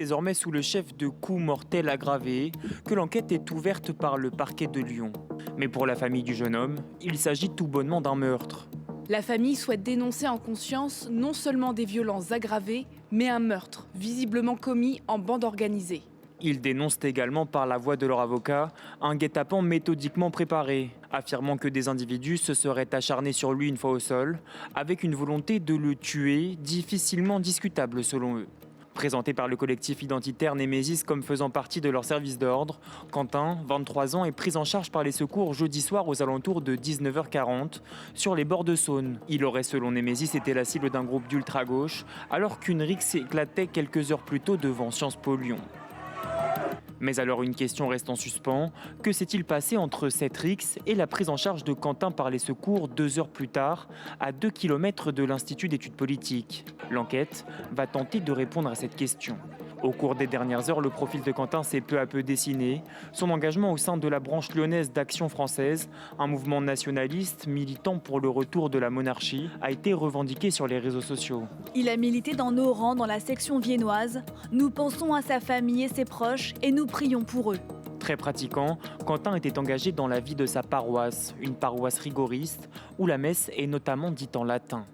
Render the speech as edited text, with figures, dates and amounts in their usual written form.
Désormais sous le chef de coups mortels aggravés que l'enquête est ouverte par le parquet de Lyon. Mais pour la famille du jeune homme, il s'agit tout bonnement d'un meurtre. La famille souhaite dénoncer en conscience non seulement des violences aggravées, mais un meurtre, visiblement commis en bande organisée. Ils dénoncent également par la voix de leur avocat un guet-apens méthodiquement préparé, affirmant que des individus se seraient acharnés sur lui une fois au sol, avec une volonté de le tuer difficilement discutable selon eux. Présenté par le collectif identitaire Némésis comme faisant partie de leur service d'ordre, Quentin, 23 ans, est pris en charge par les secours jeudi soir aux alentours de 19h40 sur les bords de Saône. Il aurait, selon Némésis, été la cible d'un groupe d'ultra-gauche alors qu'une rixe éclatait quelques heures plus tôt devant Sciences Po Lyon. Mais alors une question reste en suspens, que s'est-il passé entre cette rixe et la prise en charge de Quentin par les secours 2 heures plus tard, à 2 km de l'Institut d'études politiques? L'enquête va tenter de répondre à cette question. Au cours des dernières heures, le profil de Quentin s'est peu à peu dessiné. Son engagement au sein de la branche lyonnaise d'Action française, un mouvement nationaliste militant pour le retour de la monarchie, a été revendiqué sur les réseaux sociaux. Il a milité dans nos rangs dans la section viennoise. Nous pensons à sa famille et ses proches et nous prions pour eux. Très pratiquant, Quentin était engagé dans la vie de sa paroisse, une paroisse rigoriste où la messe est notamment dite en latin.